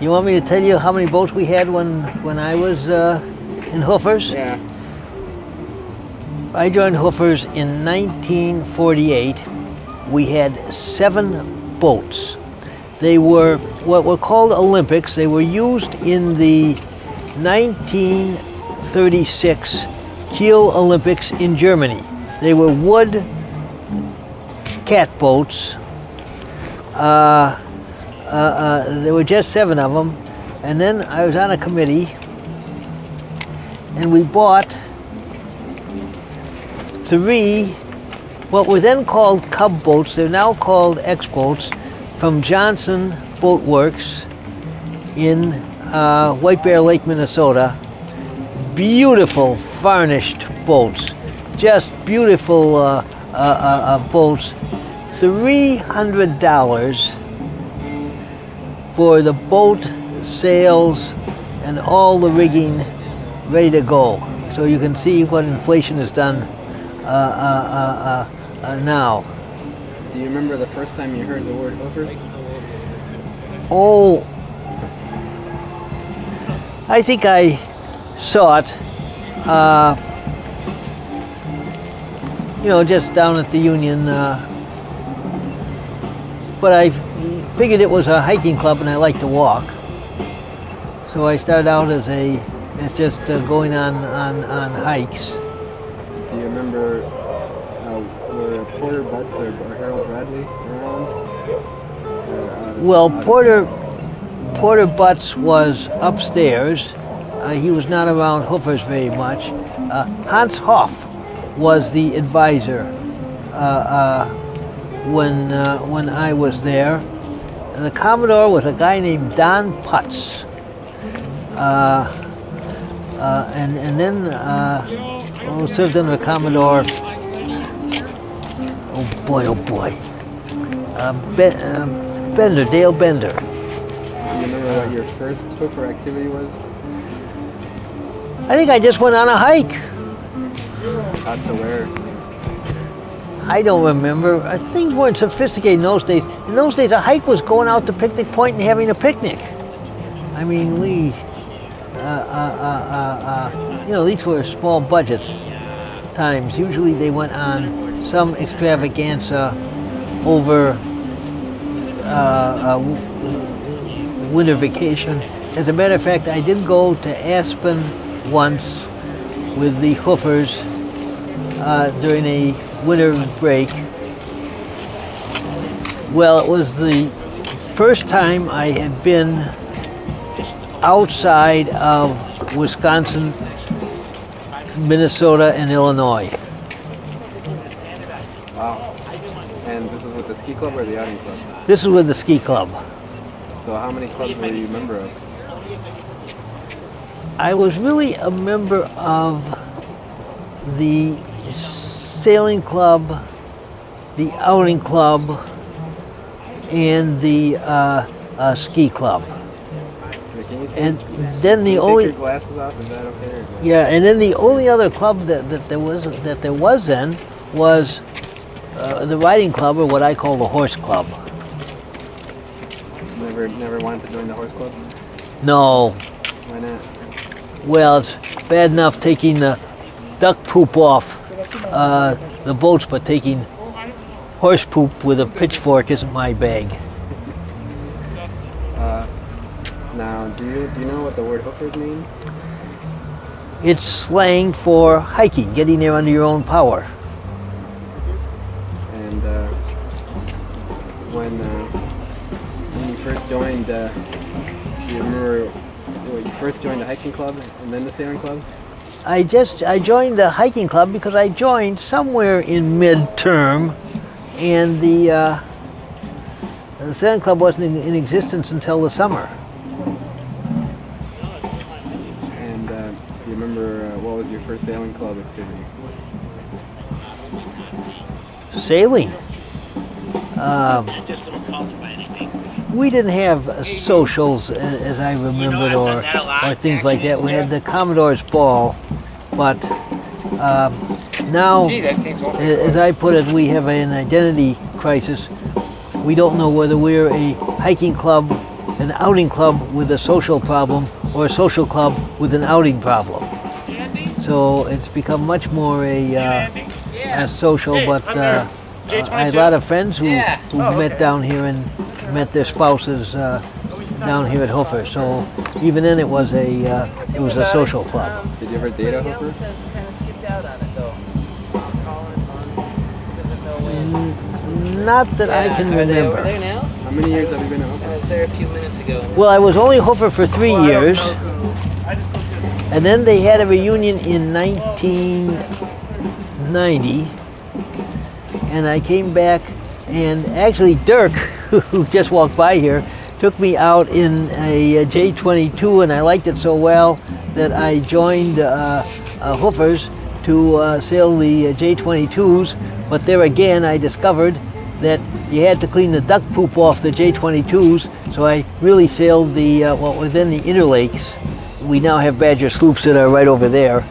You want me to tell you how many boats we had when I was in Hoofer's? Yeah. I joined Hoofer's in 1948. We had 7 boats. They were what were called Olympics. They were used in the 1936 Kiel Olympics in Germany. They were wood catboats. There were just 7 of them. And then I was on a committee, and we bought 3 what were then called Cub boats. They're now called X boats, from Johnson Boat Works in White Bear Lake, Minnesota. Beautiful varnished boats, just beautiful boats. $300 for the boat, sails, and all the rigging ready to go. So you can see what inflation has done now. Do you remember the first time you heard the word hoofers? Oh, I think I saw it, just down at the Union. But I figured it was a hiking club, and I like to walk. So I started out as just going on hikes. Do you remember were Porter Butts or Harold Bradley around? Well, Porter Butts was upstairs. He was not around Hoofer's very much. Hans Hoff was the advisor when I was there. And the Commodore was a guy named Don Putz. And then served under Commodore. Oh boy. Bender, Dale Bender. Do you remember what your first Hoofer activity was? I think I just went on a hike. Out to where? I don't remember. Things weren't sophisticated in those days. In those days, a hike was going out to Picnic Point and having a picnic. I mean, these were small budget times. Usually they went on some extravaganza over winter vacation. As a matter of fact, I did go to Aspen once with the Hoofers during a winter break. Well, it was the first time I had been outside of Wisconsin, Minnesota, and Illinois. Wow. And this is with the ski club or the outing club? This is with the ski club. So how many clubs were you a member of? I was really a member of the sailing club, the outing club, and the ski club. And then the only take your glasses off, is that okay? Yeah, and then the only other club that there was then was the riding club, or what I call the horse club. Never wanted to join the horse club? No. Why not? Well, it's bad enough taking the duck poop off the boats, but taking horse poop with a pitchfork isn't my bag. Now, do you know what the word hoofers means? It's slang for hiking, getting there under your own power. And when you first joined, do you remember when you first joined the hiking club and then the sailing club? I joined the hiking club because I joined somewhere in mid-term, and the sailing club wasn't in existence until the summer. And do you remember what was your first sailing club activity? Sailing. We didn't have socials as I remembered, or things like that. We had the Commodore's Ball, but now, as I put it, we have an identity crisis. We don't know whether we're a hiking club an outing club with a social problem or a social club with an outing problem. So it's become much more a social, but I had a lot of friends who met down here and met their spouses down here at Hoofer. So even then it was a social club. Did you ever date a Hoofer? Not that I can remember. How many years have you been a Hoofer? I was there a few minutes ago. Well, I was only Hoofer for 3 years, and then they had a reunion in 1990, and I came back, and actually Dirk, who just walked by here, took me out in a J22, and I liked it so well that I joined Hoofer's to sail the J22s, but there again I discovered that you had to clean the duck poop off the J22s, so I really sailed the what was then the Interlakes. We now have Badger sloops that are right over there,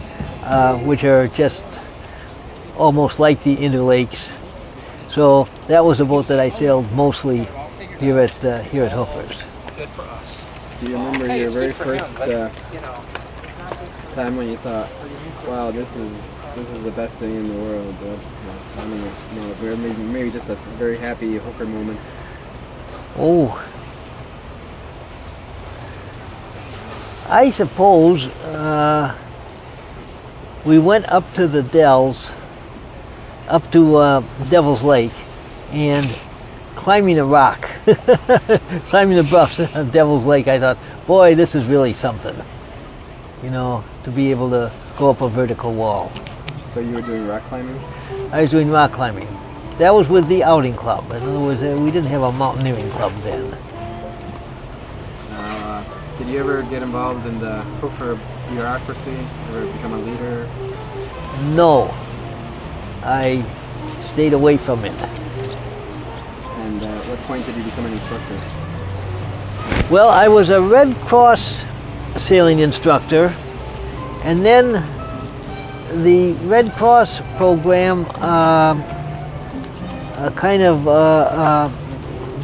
which are just almost like the Interlakes. So that was a boat that I sailed mostly here at Hoofer's. Good for us. Do you remember your very first time when you thought, wow, this is the best thing in the world? I don't know, maybe just a very happy Hoofer moment. Oh, I suppose we went up to the Dells, up to Devil's Lake, and climbing a rock, climbing the bluffs of Devil's Lake, I thought, boy, this is really something, you know, to be able to go up a vertical wall. So you were doing rock climbing? I was doing rock climbing. That was with the outing club. In other words, we didn't have a mountaineering club then. Did you ever get involved in the Hoofer bureaucracy? Ever become a leader? No, I stayed away from it. And at what point did you become an instructor? Well, I was a Red Cross sailing instructor, and then the Red Cross program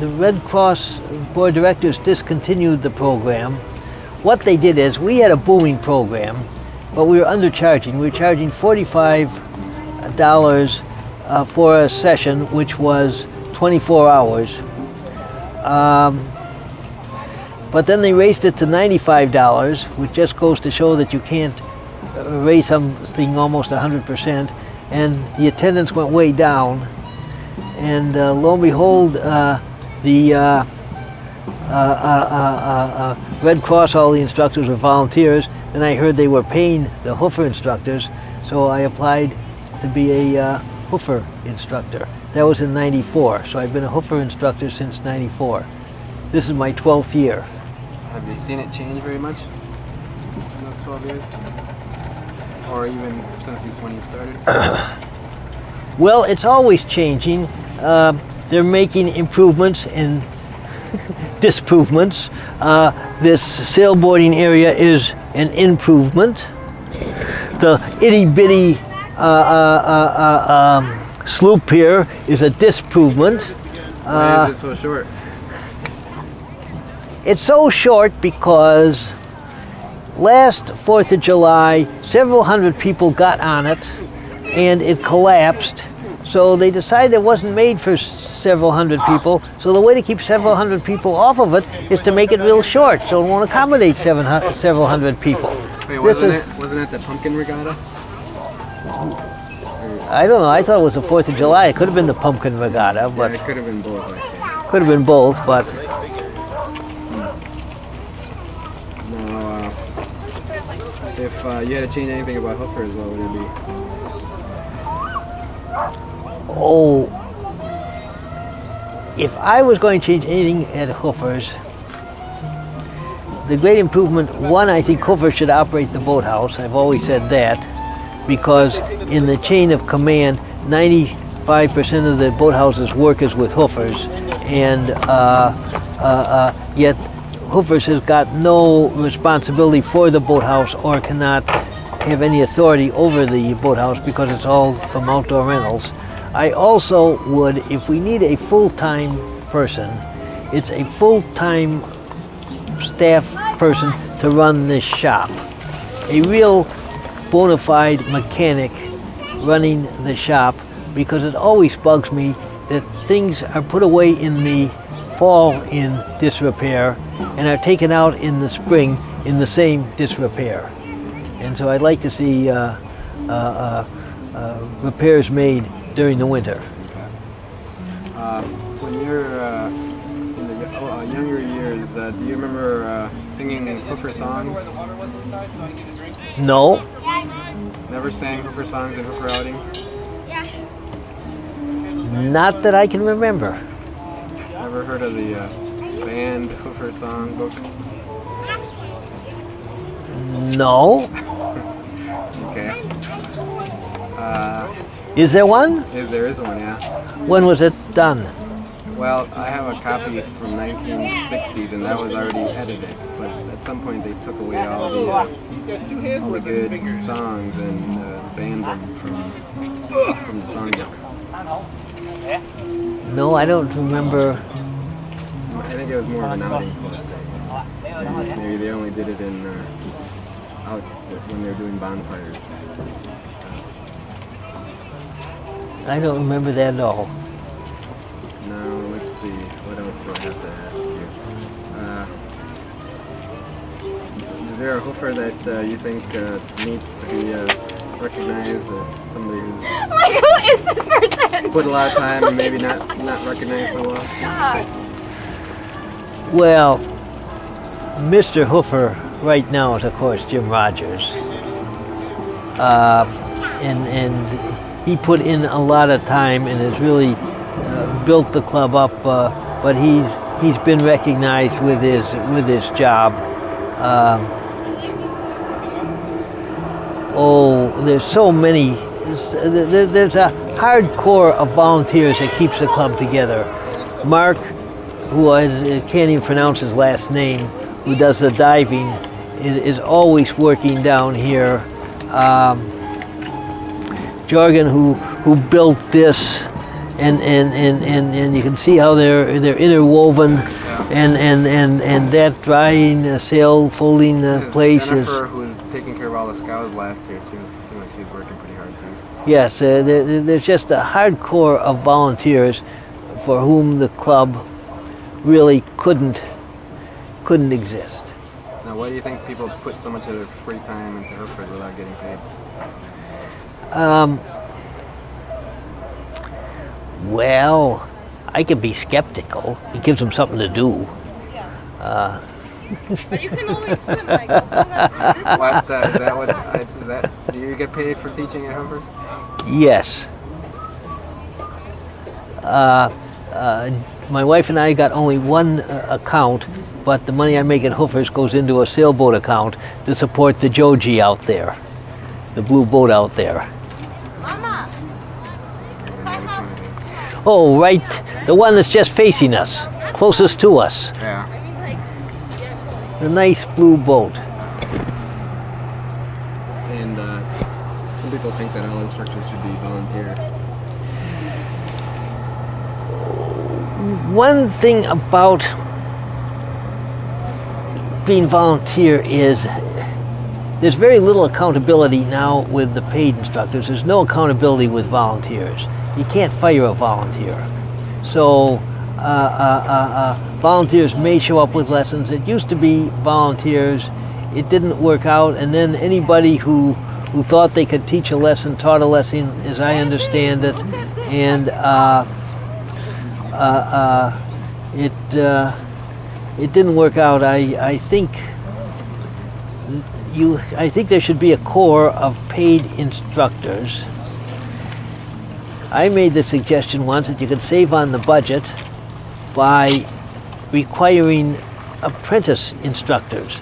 the Red Cross board of directors discontinued the program. What they did is, we had a booming program, but we were undercharging. We were charging $45 for a session, which was 24 hours. But then they raised it to $95, which just goes to show that you can't raise something almost 100%, and the attendance went way down. And lo and behold, the Red Cross, all the instructors were volunteers, and I heard they were paying the Hoofer instructors, so I applied to be a Hoofer instructor. That was in '94, so I've been a Hoofer instructor since '94. This is my 12th year. Have you seen it change very much in those 12 years? Or even since when you started? Well, it's always changing. They're making improvements and disprovements. This sailboarding area is an improvement. The itty-bitty sloop here is a disprovement. Why is it so short? It's so short because last 4th of July, several hundred people got on it and it collapsed. So they decided it wasn't made for several hundred people. So the way to keep several hundred people off of it is to make it real short, so it won't accommodate several hundred people. Wait, wasn't it the pumpkin regatta? I don't know. I thought it was the 4th of July. It could have been the pumpkin regatta, but Yeah, it could have been both, I think. could have been both. But No, if you had to change anything about Hoofers, what would it be? oh, if I was going to change anything at Hoofer's, the great improvement, one, I think Hoofer should operate the boathouse. I've always said that, because in the chain of command, 95% of the boathouse's work is with Hoofer's, and yet Hoofer's has got no responsibility for the boathouse or cannot have any authority over the boathouse because it's all from outdoor rentals. I also would, if we need a full-time person, it's a full-time staff person to run this shop. A real bona fide mechanic running the shop, because it always bugs me that things are put away in the fall in disrepair and are taken out in the spring in the same disrepair. And so I'd like to see repairs made during the winter. When you're in the younger years, do you remember singing Hoofer songs? No, Never sang Hoofer songs at Hoofer outings? not that I can remember. Ever heard of the band Hoofer song book? No. Okay. Is there one? There is one, yeah. When was it done? Well, I have a copy from 1960s, and that was already edited. But at some point, they took away all the good songs and banned them from the songbook. No, I don't remember. I think it was more of an outing club thing. Maybe they only did it in out when they were doing bonfires. I don't remember that at all. Now, let's see. What else do I have to ask you? Is there a Hoofer that you think needs to be recognized as somebody who's Like, who is this person? put a lot of time and maybe not recognized so well? God. Well, Mr. Hoofer right now is, of course, Jim Rogers. And he put in a lot of time and has really built the club up, but he's been recognized with his job. There's so many. There's a hardcore of volunteers that keeps the club together. Mark, who I can't even pronounce his last name, who does the diving, is always working down here. Jorgen, who built this, and you can see how they're interwoven, and that drying, sail folding place Jennifer, is. who was taking care of all the scows last year, seemed like she was working pretty hard too. Yes, there's just a hardcore of volunteers for whom the club really couldn't exist. Now, why do you think people put so much of their free time into Hoofer without getting paid? Well, I could be skeptical. It gives them something to do. But you can only swim, Michael. What, is that, do you get paid for teaching at Hoofer's? Yes. My wife and I got only one account, but the money I make at Hoofer's goes into a sailboat account to support the Joji out there, the blue boat out there. Mama. Oh, right, the one that's just facing us, closest to us, Yeah. the nice blue boat. And some people think that all instructors should be volunteer. One thing about being volunteer is there's very little accountability now with the paid instructors. There's no accountability with volunteers. You can't fire a volunteer. So volunteers may show up with lessons. It used to be volunteers. It didn't work out, and then anybody who thought they could teach a lesson taught a lesson, as I understand it, and it didn't work out. I think there should be a corps of paid instructors. I made the suggestion once that you could save on the budget by requiring apprentice instructors,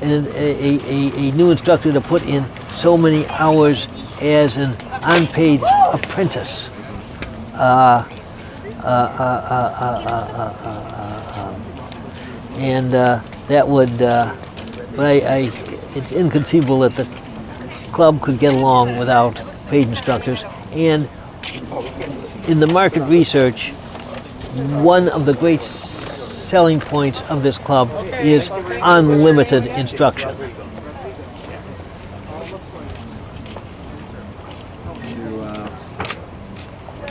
and a new instructor to put in so many hours as an unpaid apprentice. And that would, but it's inconceivable that the club could get along without paid instructors. And in the market research, one of the great selling points of this club is unlimited instruction.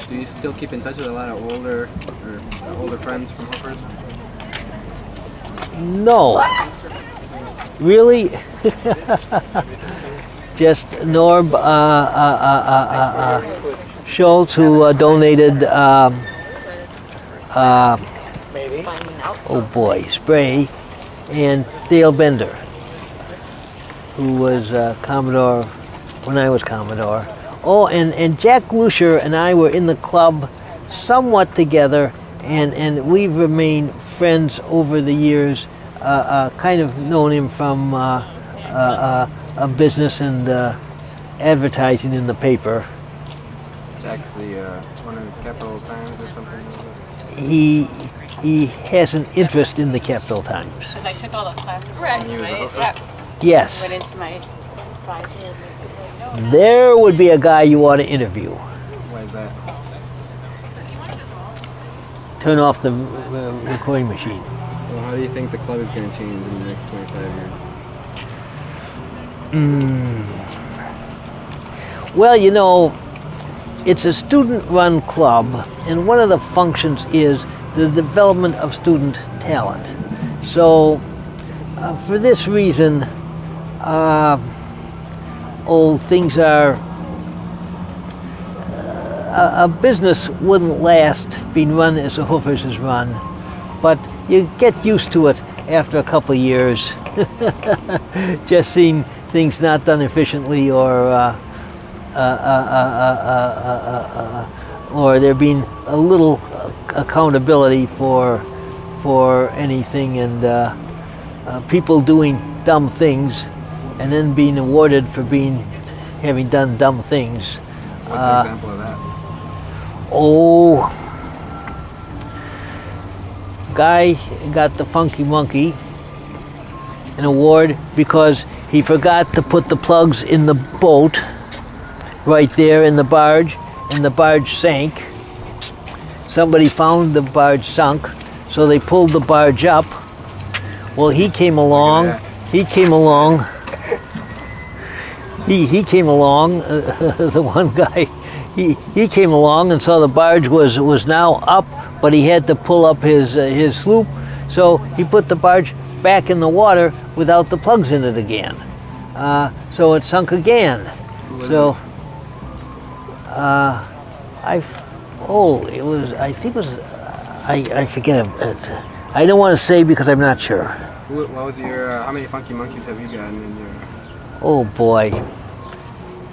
Do you still keep in touch with a lot of older friends from Hoofers? No. Really? Just Norb Schultz, who donated, oh boy, spray, and Dale Bender, who was Commodore when I was Commodore. Oh, and Jack Lucier and I were in the club somewhat together, and we've remained friends over the years. Kind of known him from a business and advertising in the paper. Jack's the one of the Capital Times or something. He has an interest in the Capital Times. Because I took all those classes. Right. He was a Hoofer? Yeah. Yes. Went into my advisor. There would be a guy you ought to interview. Why is that? Turn off the recording machine. So how do you think the club is going to change in the next 25 years? Well, you know, it's a student-run club, and one of the functions is the development of student talent. So, for this reason, things are. A business wouldn't last being run as a Hoofer's is run, but you get used to it after a couple of years. Just seeing things not done efficiently, or there being a little accountability for anything, and people doing dumb things, and then being awarded for having done dumb things. What's an example of that? Guy got the Funky Monkey an award because he forgot to put the plugs in the boat right there in the barge, and the barge sank. Somebody found the barge sunk, so they pulled the barge up. Well, he came along. The one guy. He came along and saw the barge was now up, but he had to pull up his sloop, so he put the barge back in the water without the plugs in it again. So it sunk again. So I forget it. I don't want to say because I'm not sure. What was your? How many Funky Monkeys have you gotten in your? Oh boy.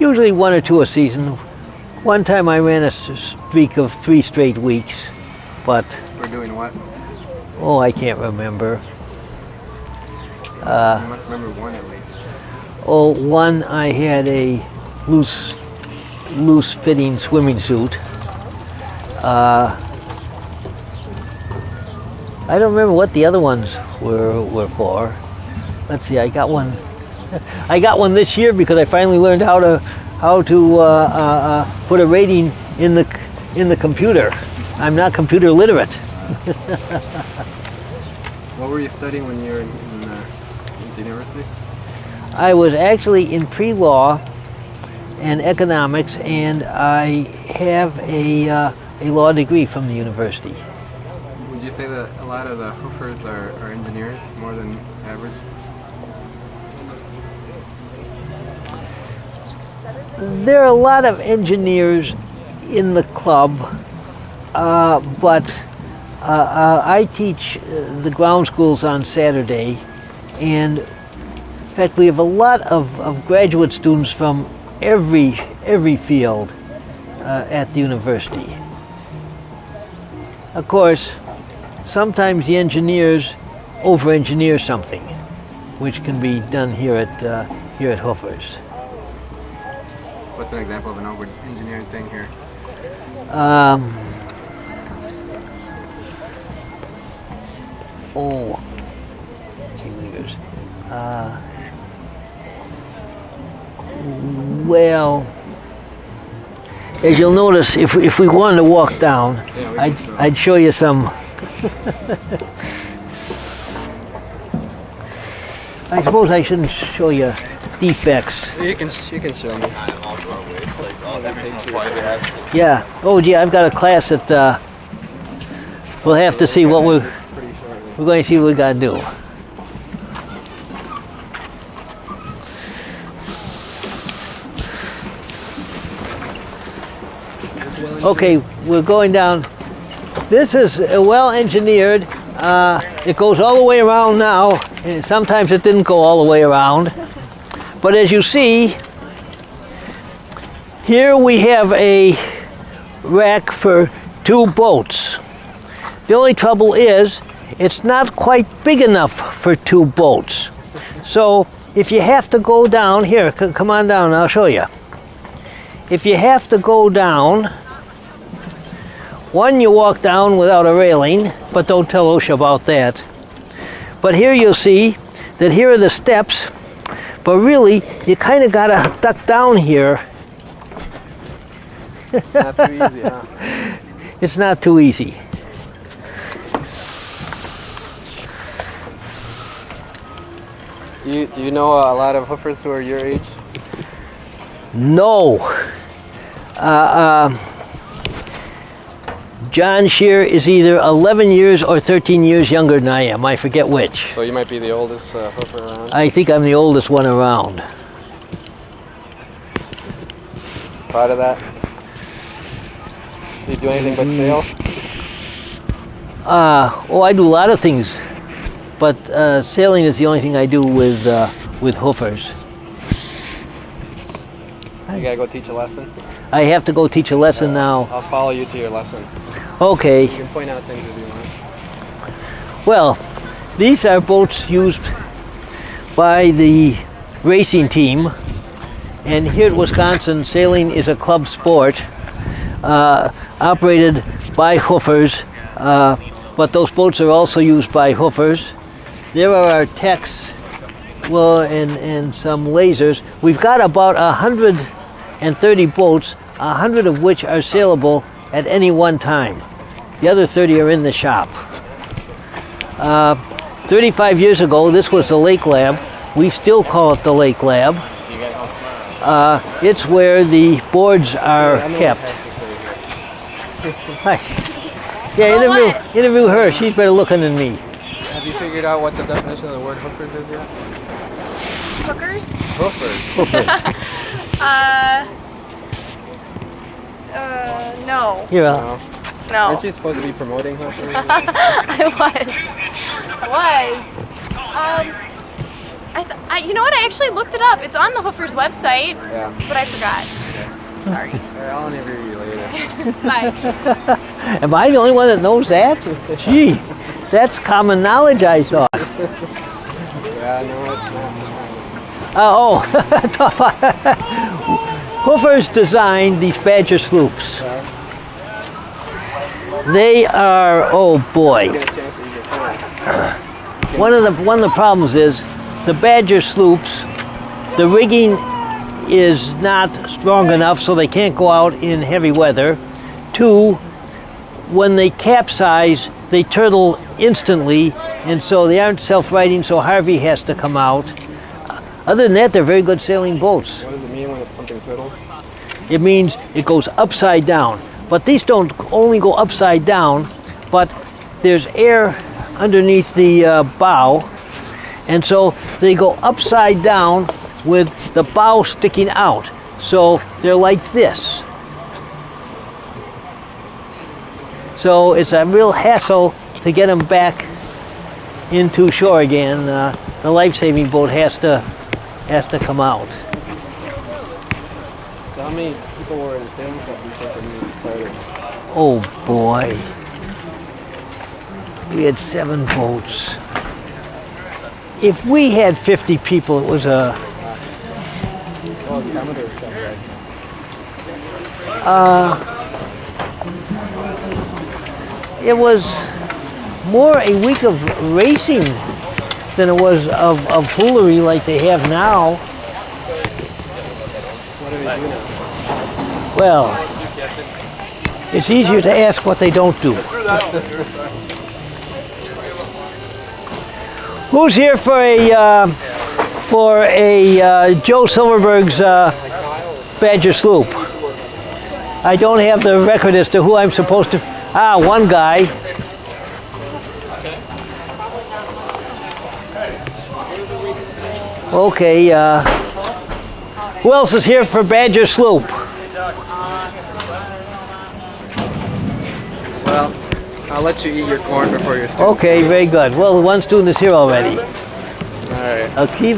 Usually one or two a season. One time I ran a streak of 3 straight weeks, but... For doing what? Oh, I can't remember. You must remember one at least. One I had a loose-fitting swimming suit. I don't remember what the other ones were for. Let's see, I got one. I got one this year because I finally learned how to put a rating in the computer. I'm not computer literate. What were you studying when you were in the university? I was actually in pre-law and economics, and I have a law degree from the university. Would you say that a lot of the Hoofers are engineers more than average? There are a lot of engineers in the club, but I teach the ground schools on Saturday, and in fact we have a lot of graduate students from every field at the university. Of course, sometimes the engineers over-engineer something, which can be done here at Hoofer's. What's an example of an over-engineered thing here? Well, as you'll notice, if we wanted to walk down, Yeah, I'd show you some I suppose I shouldn't show you defects. You can show me. Yeah. Oh, gee, I've got a class that we'll have to see what we're going to see what we got to do. Okay, we're going down. This is well engineered. It goes all the way around now. And sometimes it didn't go all the way around. But as you see, here we have a rack for 2 boats. The only trouble is, it's not quite big enough for 2 boats. So if you have to go down, here, come on down, I'll show you. If you have to go down, one, you walk down without a railing, but don't tell OSHA about that. But here you'll see that here are the steps, but really, you kind of got to duck down here. Not too easy, huh? It's not too easy. Do you know a lot of hoofers who are your age? No. John Shear is either 11 years or 13 years younger than I am. I forget which. So you might be the oldest hoofer around? I think I'm the oldest one around. Proud of that? Do you do anything but sail? Oh, I do a lot of things, but sailing is the only thing I do with hoofers. You gotta go teach a lesson? I have to go teach a lesson now. I'll follow you to your lesson. Okay. You can point out things if you want. Well, these are boats used by the racing team, and here at Wisconsin, sailing is a club sport operated by hoofers, but those boats are also used by hoofers. There are our techs, well, and some lasers. We've got about 130 boats, 100 of which are saleable at any one time. The other 30 are in the shop. 35 years ago, this was the Lake Lab. We still call it the Lake Lab. It's where the boards are kept. Hi. Yeah, interview her. She's better looking than me. Have you figured out what the definition of the word hoofers is yet? Hookers? Hoofers. No. Here, No. No. Aren't you supposed to be promoting hoofers? I was. You know what? I actually looked it up. It's on the Hoofer's website, Yeah. but I forgot. Sorry. I'll interview you later. Bye. am I the only one that knows that? Gee, that's common knowledge, I thought. Yeah, no, it's Hoofers designed these Badger sloops. They are, oh boy. Get a chance to eat your food. One of the problems is the Badger sloops, the rigging is not strong enough, so they can't go out in heavy weather. 2, when they capsize, they turtle instantly, and so they aren't self-righting, so Harvey has to come out. Other than that, they're very good sailing boats. What does it mean when something turtles? It means it goes upside down. But these don't only go upside down, but there's air underneath the bow, and so they go upside down with the bow sticking out. So they're like this. So it's a real hassle to get them back into shore again. The life-saving boat has to come out. So how many people were in sailing club before the news started? Oh boy. We had 7 boats. If we had 50 people, it was a... Oh, it's Commodore stuff, right? It was more a week of racing than it was of foolery like they have now. What do they do now? Well, it's easier to ask what they don't do. Who's here for a for a Joe Silverberg's Badger sloop. I don't have the record as to who I'm supposed to. One guy. Okay. Who else is here for Badger sloop? Well, I'll let you eat your corn before your students. Okay, very good. Well, one student is here already. All right. I'll keep.